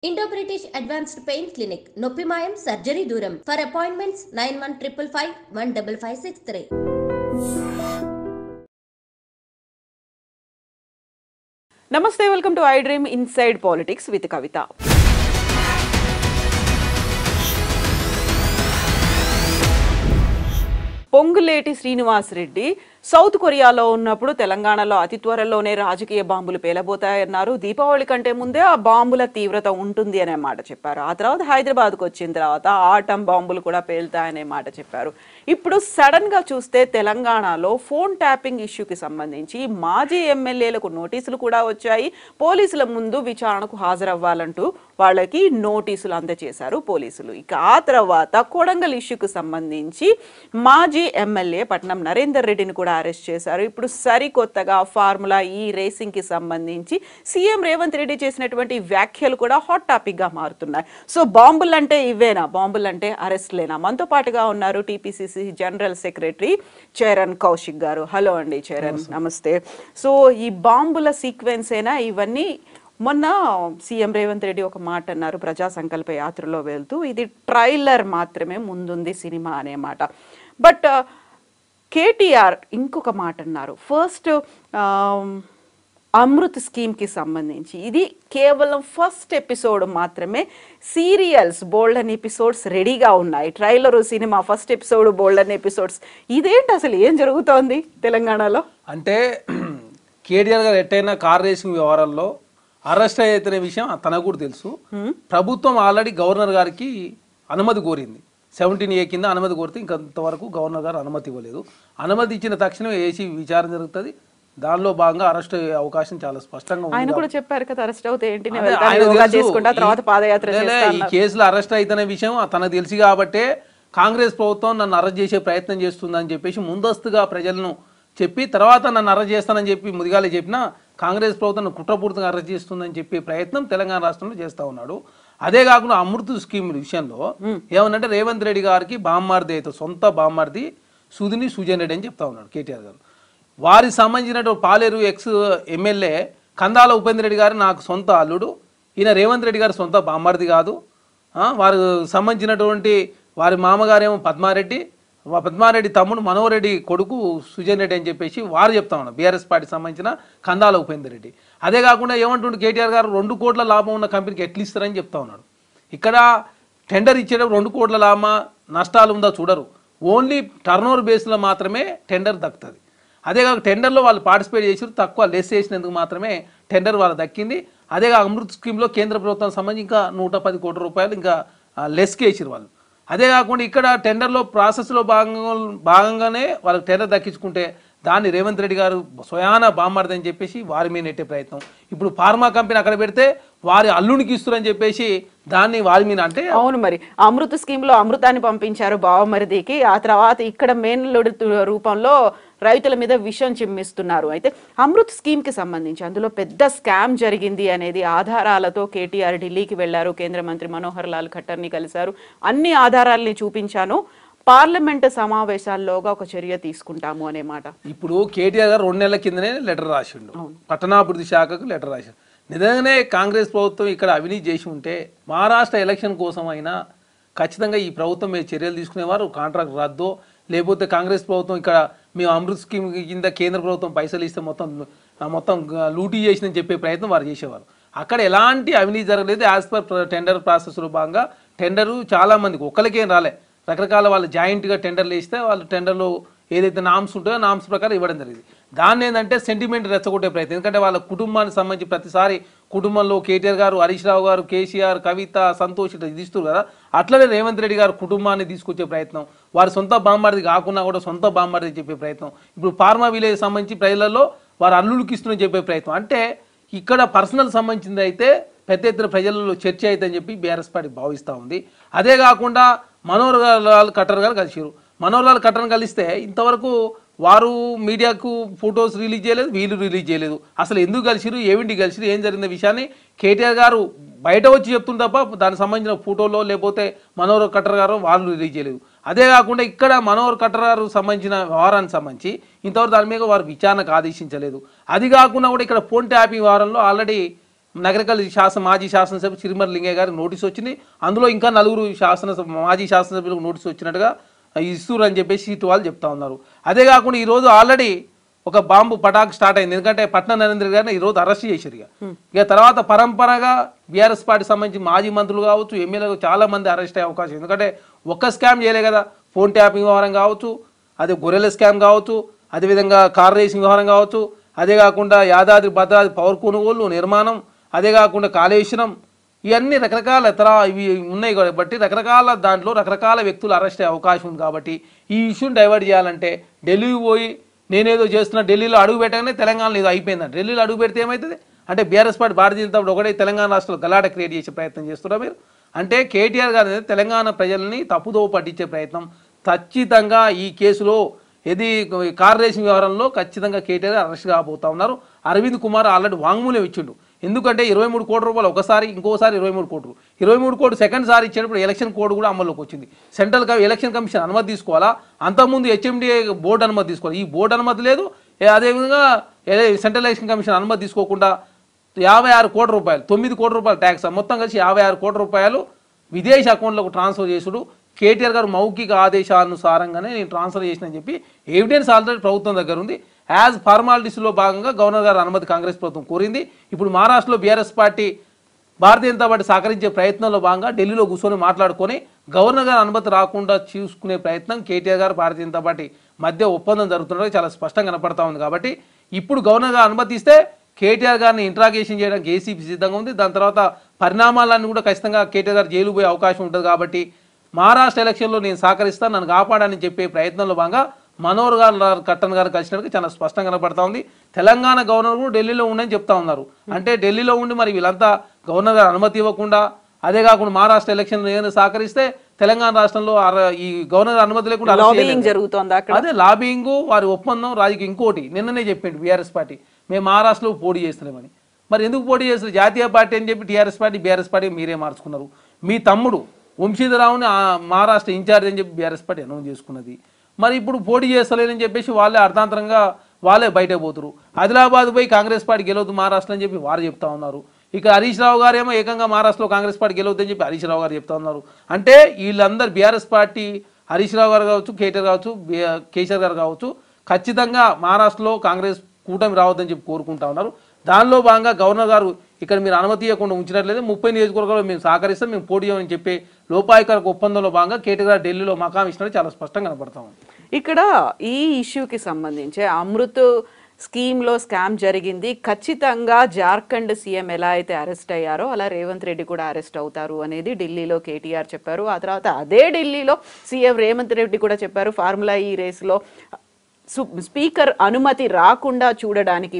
Indo-British Advanced Pain Clinic, Noppimayam Surgery Duram. For appointments 9155 15563. Namaste, welcome to iDream Inside Politics with Kavita. Ponguleti Srinivas Reddy south కొరియాలో ఉన్నప్పుడు తెలంగాణలో అతి త్వరలోనే రాజకీయ బాంబులు పేలబోతాయన్నారు. దీపావళి కంటే ముందే ఆ బాంబుల తీవ్రత ఉంటుంది అనే మాట చెప్పారు. ఆ తర్వాత హైదరాబాద్కు వచ్చిన తర్వాత ఆటం బాంబులు కూడా పేలుతాయనే మాట చెప్పారు. ఇప్పుడు సడన్గా చూస్తే తెలంగాణలో ఫోన్ ట్యాపింగ్ ఇష్యూకి సంబంధించి మాజీ ఎమ్మెల్యేలకు నోటీసులు కూడా వచ్చాయి. పోలీసుల ముందు విచారణకు హాజరవ్వాలంటూ వాళ్ళకి నోటీసులు అందజేశారు పోలీసులు. ఇక ఆ తర్వాత కొడంగల్ ఇష్యూకు సంబంధించి మాజీ ఎమ్మెల్యే పట్నం నరేందర్ రెడ్డిని కూడా అరెస్ట్ చేశారు. ఇప్పుడు సరికొత్తగా ఫార్ములా ఈ రేసింగ్ కి సంబంధించి సీఎం రేవంత్ రెడ్డి చేసినటువంటి వ్యాఖ్యలు కూడా హాట్ టాపిక్ గా మారుతున్నాయి. సో బాంబులు అంటే ఇవేనా, బాంబులు అంటే అరెస్ట్లేనా? మనతో పాటుగా ఉన్నారు TPCC general secretary Charan Kaushik గారు. హలో అండి చరణ్, నమస్తే. సో ఈ బాంబుల సీక్వెన్స్ ఏనా ఇవన్నీ? మొన్న సీఎం రేవంత్ రెడ్డి ఒక మాట అన్నారు ప్రజా సంకల్ప యాత్రలో వెళ్తూ, ఇది ట్రైలర్ మాత్రమే, ముందుంది సినిమా అనే మాట. బట్ కేటీఆర్ ఇంకొక మాట అన్నారు. ఫస్ట్ అమృత్ స్కీమ్కి సంబంధించి ఇది కేవలం ఫస్ట్ ఎపిసోడ్ మాత్రమే, సీరియల్స్ బోల్డన్ ఎపిసోడ్స్ రెడీగా ఉన్నాయి. ట్రైలరు సినిమా ఫస్ట్ ఎపిసోడ్ బోల్డన్ ఎపిసోడ్స్. ఇదేంటి అసలు, ఏం జరుగుతోంది తెలంగాణలో? అంటే కేటీఆర్ గారు ఎట్టయినా కార్ రేసింగ్ వ్యవహారాల్లో అరెస్ట్ అవుతున్న విషయం తనకు కూడా తెలుసు. ప్రభుత్వం ఆల్రెడీ గవర్నర్ గారికి అనుమతి కోరింది. 17A కింద అనుమతి కోరితే ఇంకంతవరకు గవర్నర్ గారు అనుమతి ఇవ్వలేదు. అనుమతి ఇచ్చిన తక్షణం ఏసీ విచారణ జరుగుతుంది. దానిలో భాగంగా అరెస్ట్ అయ్యే అవకాశం చాలా స్పష్టంగా ఉంది. ఆయన కూడా చెప్పారు కదా అరెస్ట్ అవుతే ఏంటి, ఈ కేసులో అరెస్ట్ అవుతున్న విషయం తనకు తెలుసు కాబట్టే కాంగ్రెస్ ప్రభుత్వం నన్ను అరెస్ట్ చేసే ప్రయత్నం చేస్తుందని చెప్పేసి ముందస్తుగా ప్రజలను చెప్పి, తర్వాత నన్ను అరెస్ట్ చేస్తానని చెప్పి ముదిగాలే చెప్పినా కాంగ్రెస్ ప్రభుత్వం కుట్రపూర్తిగా అరెస్ట్ చేస్తుందని చెప్పే ప్రయత్నం తెలంగాణ రాష్ట్రంలో చేస్తూ ఉన్నాడు. అదే కాకుండా అమృత్ స్కీమ్ విషయంలో ఏమన్నంటే రేవంత్ రెడ్డి గారికి బామ్మార్ది అయితే సొంత బామ్మార్ది సుధిని సుజన్ రెడ్డి అని చెప్తా ఉన్నాడు కేటీఆర్ గారు. వారికి సంబంధించినటువంటి పాలేరు ఎక్స్ ఎమ్మెల్యే కందాల ఉపేంద్ర రెడ్డి గారు నాకు సొంత అల్లుడు, ఈయన రేవంత్ రెడ్డి గారు సొంత బామ్మార్ది కాదు. వారికి సంబంధించినటువంటి వారి మామగారేమో పద్మారెడ్డి తమ్ముడు మనోహర్ రెడ్డి కొడుకు సుజన్ రెడ్డి అని చెప్పేసి వారు చెప్తా ఉన్నారు, బీఆర్ఎస్ పార్టీకి సంబంధించిన కందాల ఉపేందర్ రెడ్డి. అదే కాకుండా ఏమంటుండే కేటీఆర్ గారు 2 కోట్ల లాభం ఉన్న కంపెనీకి ఎట్లా ఇస్తారని చెప్తా ఉన్నాడు. ఇక్కడ టెండర్ ఇచ్చేటప్పుడు 2 కోట్ల లాభం నష్టాలు ఉందా చూడరు, ఓన్లీ టర్నోవర్ బేస్లో మాత్రమే టెండర్ దక్కుతుంది. అదే కాక టెండర్లో వాళ్ళు పార్టిసిపేట్ చేసారు, తక్కువ లెస్ చేసినందుకు మాత్రమే టెండర్ వాళ్ళు దక్కింది. అదే కాక అమృత్ స్కీమ్లో కేంద్ర ప్రభుత్వం సంబంధించి ఇంకా 110 కోట్ల రూపాయలు ఇంకా లెస్కి వేసారు వాళ్ళు. అదే కాకుండా ఇక్కడ టెండర్లో ప్రాసెస్లో భాగంగానే వాళ్ళకి టెండర్ దక్కించుకుంటే దాన్ని రేవంత్ రెడ్డి గారు స్వయాన బామ్మార్ది అని చెప్పేసి వారి మీద నెట్టే ప్రయత్నం. ఇప్పుడు ఫార్మా కంపెనీ అక్కడ పెడితే వారి అల్లునికి ఇస్తారని చెప్పేసి దాన్ని వారి మీద అంటే, అవును మరి అమృత స్కీమ్లో అమృతాన్ని పంపించారు బావమరిదికి, ఆ తర్వాత ఇక్కడ మేనల్లుడి రూపంలో రైతుల మీద విషం చిమ్మిస్తున్నారు. అయితే అమృత్ స్కీమ్కి సంబంధించి అందులో పెద్ద స్కామ్ జరిగింది అనేది ఆధారాలతో కేటీఆర్ ఢిల్లీకి వెళ్లారు. కేంద్ర మంత్రి మనోహర్ లాల్ ఖట్టర్ని కలిశారు. అన్ని ఆధారాలని చూపించాను, పార్లమెంట్ సమావేశాల్లోగా ఒక చర్య తీసుకుంటాము అనే మాట. ఇప్పుడు కేటీఆర్ గారు 2 నెలల కిందనే లెటర్ రాసిండు, పట్టణాభివృద్ధి శాఖకు లెటర్ రాశారు. నిజంగానే కాంగ్రెస్ ప్రభుత్వం ఇక్కడ అవినీతి చేసి ఉంటే మహారాష్ట్ర ఎలక్షన్ కోసం అయినా ఖచ్చితంగా ఈ ప్రభుత్వం మీద చర్యలు తీసుకునేవారు. కాంట్రాక్ట్ రద్దో, లేకపోతే కాంగ్రెస్ ప్రభుత్వం ఇక్కడ మేము అమృత్ స్కీమ్ కింద కేంద్ర ప్రభుత్వం పైసలు ఇస్తే మొత్తం లూటీ చేసిందని చెప్పే ప్రయత్నం వారు చేసేవారు. అక్కడ ఎలాంటి అవినీతి జరగలేదు. యాజ్ పర్ టెండర్ ప్రాసెస్లో భాగంగా టెండరు చాలామందికి ఒక్కరికేం రాలే, రకరకాల వాళ్ళు జాయింట్గా టెండర్లు వేస్తే వాళ్ళు టెండర్లో ఏదైతే నామ్స్ ఉంటాయో నామ్స్ ప్రకారం ఇవ్వడం జరిగింది. దాన్ని ఏంటంటే సెంటిమెంట్ రెచ్చగొట్టే ప్రయత్నం. ఎందుకంటే వాళ్ళ కుటుంబానికి సంబంధించి ప్రతిసారి కుటుంబంలో కేటీఆర్ గారు, హరీష్ రావు గారు, కేసీఆర్, కవిత, సంతోష్ ఇట్లా ఇది ఇస్తారు కదా, అట్లనే రేవంత్ రెడ్డి గారు కుటుంబాన్ని తీసుకొచ్చే ప్రయత్నం, వారి సొంత బామ్మార్ది కాకుండా కూడా సొంత బామ్మార్ది చెప్పే ప్రయత్నం. ఇప్పుడు ఫార్మా విలేజ్ సంబంధించి ప్రజలలో వారు అల్లుడికి ఇస్తుందని చెప్పే ప్రయత్నం. అంటే ఇక్కడ పర్సనల్ సంబంధించింది అయితే పెద్ద ఎత్తున ప్రజలలో చర్చ అవుతుందని చెప్పి బీఆర్ఎస్ పార్టీ భావిస్తూ ఉంది. అదే కాకుండా మనోహర్ లాల్ ఖట్టర్ గారు కలిసారు. మనోహర్ లాల్ ఖట్టర్ని కలిస్తే ఇంతవరకు వారు మీడియాకు ఫొటోస్ రిలీజ్ చేయలేదు, వీళ్ళు రిలీజ్ చేయలేదు. అసలు ఎందుకు కలిసిరు, ఏమిటి కలిసిరు, ఏం జరిగిన విషయాన్ని కేటీఆర్ గారు బయట వచ్చి చెప్తుంది తప్ప దానికి సంబంధించిన ఫోటోలో లేకపోతే మనోహర్ ఖట్టర్ గారు వాళ్ళు రిలీజ్ చేయలేదు. అదే కాకుండా ఇక్కడ మనోహర్ ఖట్టర్ గారు సంబంధించిన వ్యవహారానికి సంబంధించి ఇంతవరకు దాని మీద వారు విచారణకు ఆదేశించలేదు. అది కాకుండా కూడా ఇక్కడ ఫోన్ ట్యాపింగ్ వ్యవహారంలో ఆల్రెడీ నగరకల్ మాజీ శాసనసభ్యులు చిరుమర్తి లింగయ్య గారికి నోటీస్ వచ్చింది. అందులో ఇంకా 4 మాజీ శాసనసభ్యులకు నోటీస్ వచ్చినట్టుగా ఇస్తున్నారు అని చెప్పేసి ఇటు వాళ్ళు చెప్తా ఉన్నారు. అదే కాకుండా ఈరోజు ఆల్రెడీ ఒక బాంబు పటాక్ స్టార్ట్ అయింది. ఎందుకంటే పట్నం నరేంద్ర గారిని ఈరోజు అరెస్ట్ చేశారు. ఇక తర్వాత పరంపరగా బీఆర్ఎస్ పార్టీ సంబంధించి మాజీ మంత్రులు కావచ్చు, ఎమ్మెల్యేలు చాలా మంది అరెస్ట్ అయ్యే అవకాశం. ఎందుకంటే ఒక్క స్కామ్ చేయలే కదా, ఫోన్ ట్యాపింగ్ వ్యవహారం కావచ్చు, అదే గొర్రెల స్కామ్ కావచ్చు, అదేవిధంగా కార్ రేసింగ్ వ్యవహారం కావచ్చు, అదే కాకుండా యాదాద్రి భద్రాద్రి పవర్ కొనుగోలు నిర్మాణం, అదే కాకుండా కాళేశ్వరం, ఇవన్నీ రకరకాల ఇవి ఉన్నాయి కాబట్టి రకరకాల దాంట్లో రకరకాల వ్యక్తులు అరెస్ట్ అయ్యే అవకాశం ఉంది. కాబట్టి ఈ ఇష్యూని డైవర్ట్ చేయాలంటే ఢిల్లీకి పోయి నేనేదో చేస్తున్నా, ఢిల్లీలో అడుగు పెట్టగానే తెలంగాణలో ఏదో అయిపోయిందంట. ఢిల్లీలో అడుగు పెడితే ఏమవుతుంది అంటే BRS party Bharatiya Janata party ఒకటే తెలంగాణ రాష్ట్రంలో గలాట క్రియేట్ చేసే ప్రయత్నం చేస్తున్నారు మీరు. అంటే కేటీఆర్ గారు అనేది తెలంగాణ ప్రజల్ని తప్పుదోవ పట్టించే ప్రయత్నం ఖచ్చితంగా ఈ కేసులో ఇది కార్ రేసింగ్ వ్యవహారంలో ఖచ్చితంగా కేటీఆర్ అరెస్ట్ కాబోతా ఉన్నారు. అరవింద్ కుమార్ ఆల్రెడీ వాంగ్మూలం ఇచ్చిండు. ఎందుకంటే 23 కోట్ల రూపాయలు ఒకసారి, ఇంకోసారి 23 కోట్లు, 23 కోట్లు సెకండ్ సారి ఇచ్చేటప్పుడు ఎలక్షన్ కోడ్ కూడా అమల్లోకి వచ్చింది. సెంట్రల్ ఎలక్షన్ కమిషన్ అనుమతి తీసుకోవాలా, అంతకుముందు హెచ్ఎండిఏ బోర్డు అనుమతి తీసుకోవాలి. ఈ బోర్డు అనుమతి లేదు. అదేవిధంగా సెంట్రల్ ఎలక్షన్ కమిషన్ అనుమతి తీసుకోకుండా 56 కోట్ల రూపాయలు, 9 కోట్ల రూపాయలు ట్యాక్స్, మొత్తం కలిసి 56 కోట్ల రూపాయలు విదేశీ అకౌంట్లకు ట్రాన్స్ఫర్ చేసుడు. కేటీఆర్ గారు మౌఖిక ఆదేశానుసారంగానే నేను ట్రాన్స్ఫర్ చేసినని చెప్పి ఎవిడెన్స్ ఆల్రెడీ ప్రభుత్వం దగ్గర ఉంది. యాజ్ ఫార్మాలిటీస్లో భాగంగా గవర్నర్ గారు అనుమతి కాంగ్రెస్ ప్రభుత్వం కోరింది. ఇప్పుడు మహారాష్ట్రలో BRS party Bharatiya Janata party సహకరించే ప్రయత్నంలో భాగంగా ఢిల్లీలో కూర్చొని మాట్లాడుకొని గవర్నర్ గారు అనుమతి రాకుండా చూసుకునే ప్రయత్నం కేటీఆర్ గారు భారతీయ జనతా పార్టీ మధ్య ఒప్పందం జరుగుతున్నది చాలా స్పష్టంగా కనపడతా ఉంది. కాబట్టి ఇప్పుడు గవర్నర్ గారు అనుమతి ఇస్తే కేటీఆర్ గారిని ఇంట్రాగేషన్ చేయడానికి ఏసీపీ సిద్ధంగా ఉంది. దాని తర్వాత పరిణామాలన్నీ కూడా ఖచ్చితంగా కేటీఆర్ గారు జైలు పోయే అవకాశం ఉంటుంది. కాబట్టి మహారాష్ట్ర ఎలక్షన్లో నేను సహకరిస్తాను, నన్ను కాపాడని చెప్పే ప్రయత్నంలో భాగంగా మనోహర్ గారు కట్టన్ గారు కలిసినట్టుగా చాలా స్పష్టంగా కనపడతా ఉంది. తెలంగాణ గవర్నర్ కూడా ఢిల్లీలో ఉండని చెప్తా ఉన్నారు. అంటే ఢిల్లీలో ఉండి మరి వీళ్ళంతా గవర్నర్ గారు అనుమతి ఇవ్వకుండా, అదే కాకుండా మహారాష్ట్ర ఎలక్షన్ ఏదైనా సహకరిస్తే తెలంగాణ రాష్ట్రంలో ఈ గవర్నర్ అనుమతి లేకుండా అదే లాబింగ్, వారి ఒప్పందం, రాజకీయ. ఇంకోటి నిన్ననే చెప్పిండు బీఆర్ఎస్ పార్టీ మేము మహారాష్ట్రలో పోటీ చేస్తున్నామని. మరి ఎందుకు పోటీ చేస్తారు? జాతీయ పార్టీ అని చెప్పి టీఆర్ఎస్ పార్టీ బీఆర్ఎస్ పార్టీ మీరే మార్చుకున్నారు. మీ తమ్ముడు వంశీధరరావుని మహారాష్ట్ర ఇన్ఛార్జ్ అని చెప్పి బీఆర్ఎస్ పార్టీ అనౌన్స్ చేసుకున్నది. మరి ఇప్పుడు పోటీ చేస్తలేదని చెప్పేసి వాళ్ళే అర్థాంతరంగా వాళ్ళే బయటకు పోతున్నారు. ఆదిలాబాద్ పోయి కాంగ్రెస్ పార్టీ గెలవద్దు మహారాష్ట్ర అని చెప్పి వారు చెప్తా ఉన్నారు. ఇక హరీష్ రావు గారు ఏమో ఏకంగా మహారాష్ట్రలో కాంగ్రెస్ పార్టీ గెలవద్దని చెప్పి హరీష్ రావు గారు చెప్తా ఉన్నారు. అంటే వీళ్ళందరూ బీఆర్ఎస్ పార్టీ హరీష్ రావు గారు కావచ్చు, కేటీఆర్ కావచ్చు, కేసీఆర్ గారు కావచ్చు, ఖచ్చితంగా మహారాష్ట్రలో కాంగ్రెస్ కూటమి రావద్దని చెప్పి కోరుకుంటా ఉన్నారు. దానిలో భాగంగా గవర్నర్ గారు ఇక్కడ మీరు అనుమతి ఇవ్వకుండా ఉంచినట్లయితే 30 నియోజకవర్గాల్లో మేము సహకరిస్తాం, మేము పోటీ చేయమని చెప్పి లోపాయికారక ఒప్పందంలో భాగంగా కేటీఆర్ ఢిల్లీలో మకాం ఇచ్చినట్టు చాలా స్పష్టంగా కనపడతాం. ఇక్కడ ఈ ఇష్యూకి సంబంధించి అమృత్ స్కీమ్లో స్కామ్ జరిగింది, ఖచ్చితంగా జార్ఖండ్ సీఎం ఎలా అయితే అరెస్ట్ అయ్యారో అలా రేవంత్ రెడ్డి కూడా అరెస్ట్ అవుతారు అనేది ఢిల్లీలో కేటీఆర్ చెప్పారు. ఆ తర్వాత అదే ఢిల్లీలో సీఎం రేవంత్ రెడ్డి కూడా చెప్పారు ఫార్ములా ఈ రేస్లో స్పీకర్ అనుమతి రాకుండా చూడడానికి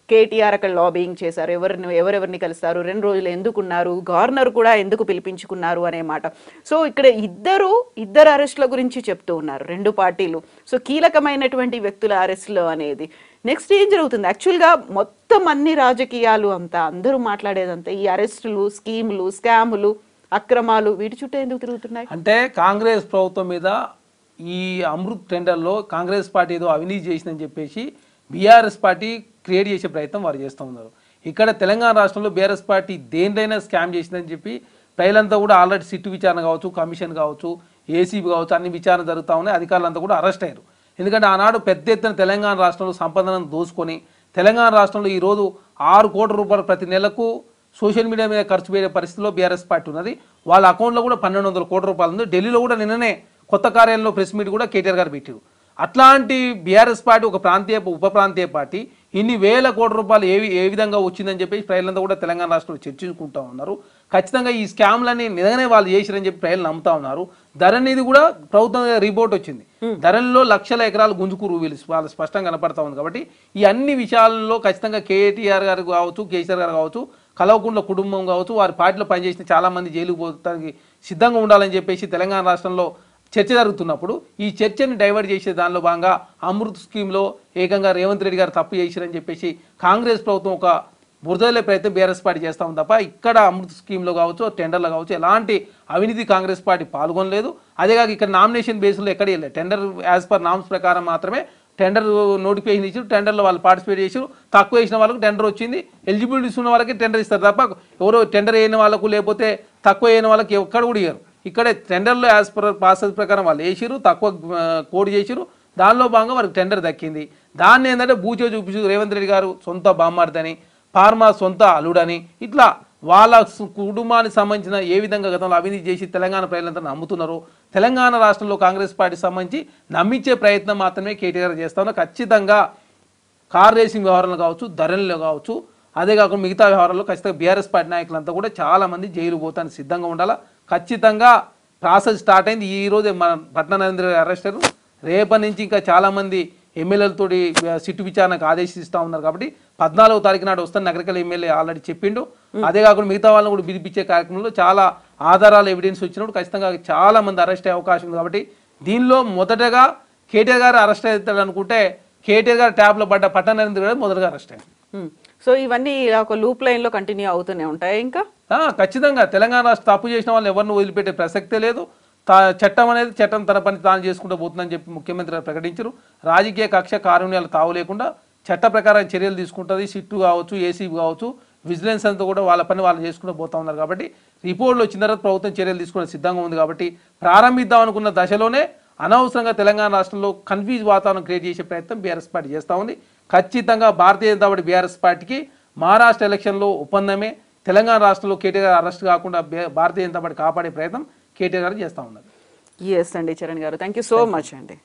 కేటీఆర్ అక్కడ లాబింగ్ చేశారు. ఎవరెవరిని కలుస్తారు, 2 రోజులు ఎందుకున్నారు, గవర్నర్ కూడా ఎందుకు పిలిపించుకున్నారు అనే మాట. సో ఇక్కడ ఇద్దరు అరెస్టుల గురించి చెప్తూ ఉన్నారు 2 పార్టీలు. సో కీలకమైనటువంటి వ్యక్తుల అరెస్టులు అనేది నెక్స్ట్ ఏం జరుగుతుంది? యాక్చువల్గా మొత్తం అన్ని రాజకీయాలు అంతా అందరూ మాట్లాడేదంతా ఈ అరెస్టులు, స్కీములు, స్కాములు, అక్రమాలు వీటి చుట్టూ ఎందుకు తిరుగుతున్నాయి అంటే కాంగ్రెస్ ప్రభుత్వం మీద ఈ అమృత్ టెండర్లో కాంగ్రెస్ పార్టీ ఏదో అవినీతి చేసిందని చెప్పేసి బీఆర్ఎస్ పార్టీ క్రియేట్ చేసే ప్రయత్నం వారు చేస్తూ ఉన్నారు. ఇక్కడ తెలంగాణ రాష్ట్రంలో బీఆర్ఎస్ పార్టీ దేనిదైనా స్కామ్ చేసిందని చెప్పి ప్రజలంతా కూడా ఆల్రెడీ సిట్టు విచారణ కావచ్చు, కమిషన్ కావచ్చు, ఏసీబీ కావచ్చు, అన్ని విచారణ జరుగుతూ ఉన్నాయి. అధికారులంతా కూడా అరెస్ట్ అయ్యారు. ఎందుకంటే ఆనాడు పెద్ద ఎత్తున తెలంగాణ రాష్ట్రంలో సంపదను దోచుకొని తెలంగాణ రాష్ట్రంలో ఈరోజు 6 కోట్ల రూపాయలు ప్రతి నెలకు సోషల్ మీడియా మీద ఖర్చు పెట్టే పరిస్థితిలో బీఆర్ఎస్ పార్టీ ఉన్నది. వాళ్ళ అకౌంట్లో కూడా 1200 కోట్ల రూపాయలు ఉంది. ఢిల్లీలో కూడా నిన్ననే కొత్త కార్యాలయంలో ప్రెస్ మీట్ కూడా కేటీఆర్ గారు పెట్టారు. అట్లాంటి బీఆర్ఎస్ పార్టీ ఒక ఉప ప్రాంతీయ పార్టీ ఇన్ని వేల కోట్ల రూపాయలు ఏ విధంగా వచ్చిందని చెప్పేసి ప్రజలంతా కూడా తెలంగాణ రాష్ట్రంలో చర్చించుకుంటూ ఉన్నారు. ఖచ్చితంగా ఈ స్కామ్లన్నీ నిజంగానే వాళ్ళు చేసిరని చెప్పి ప్రజలు నమ్ముతా ఉన్నారు. ధరణిది కూడా ప్రభుత్వం రిపోర్ట్ వచ్చింది. ధరణిలో లక్షల ఎకరాలు గుంజుకూరు వాళ్ళు స్పష్టంగా కనపడతా ఉంది. కాబట్టి ఈ అన్ని విషయాల్లో ఖచ్చితంగా కేటీఆర్ గారు కావచ్చు, కేసీఆర్ గారు కావచ్చు, కల్వకుంట్ల కుటుంబం కావచ్చు, వారి పార్టీలో పనిచేసిన చాలామంది జైలుకు పోతానికి సిద్ధంగా ఉండాలని చెప్పేసి తెలంగాణ రాష్ట్రంలో చర్చ జరుగుతున్నప్పుడు ఈ చర్చని డైవర్ట్ చేసే దానిలో భాగంగా అమృత్ స్కీమ్లో ఏకంగా రేవంత్ రెడ్డి గారు తప్పు చేశారని చెప్పేసి కాంగ్రెస్ ప్రభుత్వం ఒక బురదలే ప్రయత్నం బీఆర్ఎస్ పార్టీ చేస్తా ఉంది తప్ప ఇక్కడ అమృత్ స్కీమ్లో కావచ్చు, టెండర్లో కావచ్చు ఎలాంటి అవినీతి కాంగ్రెస్ పార్టీ పాల్గొనలేదు. అదేగాక ఇక్కడ నామినేషన్ బేస్లో ఎక్కడ వెళ్ళలేదు. టెండర్ యాజ్ పర్ నామ్స్ ప్రకారం మాత్రమే టెండర్ నోటిఫికేషన్ ఇచ్చారు, టెండర్లో వాళ్ళు పార్టిసిపేట్ చేసారు, తక్కువ వేసిన వాళ్ళకి టెండర్ వచ్చింది, ఎలిజిబిలిటీస్ ఉన్న వాళ్ళకి టెండర్ ఇస్తారు తప్ప ఎవరో టెండర్ అయిన వాళ్ళకు లేకపోతే తక్కువ అయిన వాళ్ళకి ఎక్కడ కూడా ఇవ్వరు. ఇక్కడే టెండర్లో యాజ్ పర్ ప్రాసెస్ ప్రకారం వాళ్ళు వేసిరు, తక్కువ కోడ్ చేసిరు, దానిలో భాగంగా వారికి టెండర్ దక్కింది. దాన్ని ఏంటంటే బూచో చూపించు రేవంత్ రెడ్డి గారు సొంత బామ్మార్దని, ఫార్మా సొంత అల్లుడని, ఇట్లా వాళ్ళ కుటుంబానికి సంబంధించిన ఏ విధంగా గతంలో అవినీతి చేసి తెలంగాణ ప్రజలంతా నమ్ముతున్నారో, తెలంగాణ రాష్ట్రంలో కాంగ్రెస్ పార్టీకి సంబంధించి నమ్మించే ప్రయత్నం మాత్రమే కేటీఆర్ చేస్తా ఉన్నారు. ఖచ్చితంగా కార్ రేసింగ్ వ్యవహారంలో కావచ్చు, ధరల్లో కావచ్చు, అదే కాకుండా మిగతా వ్యవహారాల్లో ఖచ్చితంగా బీఆర్ఎస్ పార్టీ నాయకులంతా కూడా చాలామంది జైలు పోతానికి సిద్ధంగా ఉండాలా. ఖచ్చితంగా ప్రాసెస్ స్టార్ట్ అయింది. ఈరోజు మన పట్న నరేంద్ర గారు అరెస్ట్ అయ్యారు. రేపటి నుంచి ఇంకా చాలామంది ఎమ్మెల్యేలతోటి సిట్టు విచారణకు ఆదేశిస్తూ ఉన్నారు. కాబట్టి 14వ తారీఖు నాడు వస్తాను నగరికల్ ఎమ్మెల్యే ఆల్రెడీ చెప్పిండు. అదే కాకుండా మిగతా వాళ్ళని కూడా పిలిపించే కార్యక్రమంలో చాలా ఆధారాలు ఎవిడెన్స్ వచ్చినప్పుడు ఖచ్చితంగా చాలా మంది అరెస్ట్ అయ్యే అవకాశం ఉంది. కాబట్టి దీనిలో మొదటగా కేటీఆర్ గారు అరెస్ట్ అవుతాడు అనుకుంటే కేటీఆర్ గారు ట్యాబ్లో పడ్డ పట్న నరేంద్ర గారు మొదటగా అరెస్ట్ అయ్యారు. సో ఇవన్నీ ఒక లూప్ లైన్లో కంటిన్యూ అవుతూనే ఉంటాయి. ఇంకా ఖచ్చితంగా తెలంగాణ రాష్ట్ర తప్పు చేసిన వాళ్ళు ఎవరిని వదిలిపెట్టే ప్రసక్తే లేదు. చట్టం అనేది చట్టం తన పని తాను చేసుకుంటూ పోతుందని చెప్పి ముఖ్యమంత్రి గారు ప్రకటించారు. రాజకీయ కక్ష కారుణ్యాలు తావు లేకుండా చట్ట ప్రకారం చర్యలు తీసుకుంటుంది. సిట్టు కావచ్చు, ఏసీబీ కావచ్చు, విజిలెన్స్ అంతా కూడా వాళ్ళ పని వాళ్ళు చేసుకుంటూ పోతా ఉన్నారు. కాబట్టి రిపోర్ట్లు వచ్చిన తర్వాత ప్రభుత్వం చర్యలు తీసుకునే సిద్ధంగా ఉంది. కాబట్టి ప్రారంభిద్దాం అనుకున్న దశలోనే అనవసరంగా తెలంగాణ రాష్ట్రంలో కన్ఫ్యూజ్ వాతావరణం క్రియేట్ చేసే ప్రయత్నం బీఆర్ఎస్ పార్టీ చేస్తూ ఉంది. ఖచ్చితంగా భారతీయ జనతా పార్టీ బీఆర్ఎస్ పార్టీకి మహారాష్ట్ర ఎలక్షన్లో ఒప్పందమే. తెలంగాణ రాష్ట్రంలో కేటీఆర్ అరెస్ట్ కాకుండా భారతీయ జనతా పార్టీ కాపాడే ప్రయత్నం కేటీఆర్ గారు చేస్తూ ఉన్నారు. ఎస్ అండి చరణ్ గారు, థ్యాంక్ యూ సో మచ్ అండి.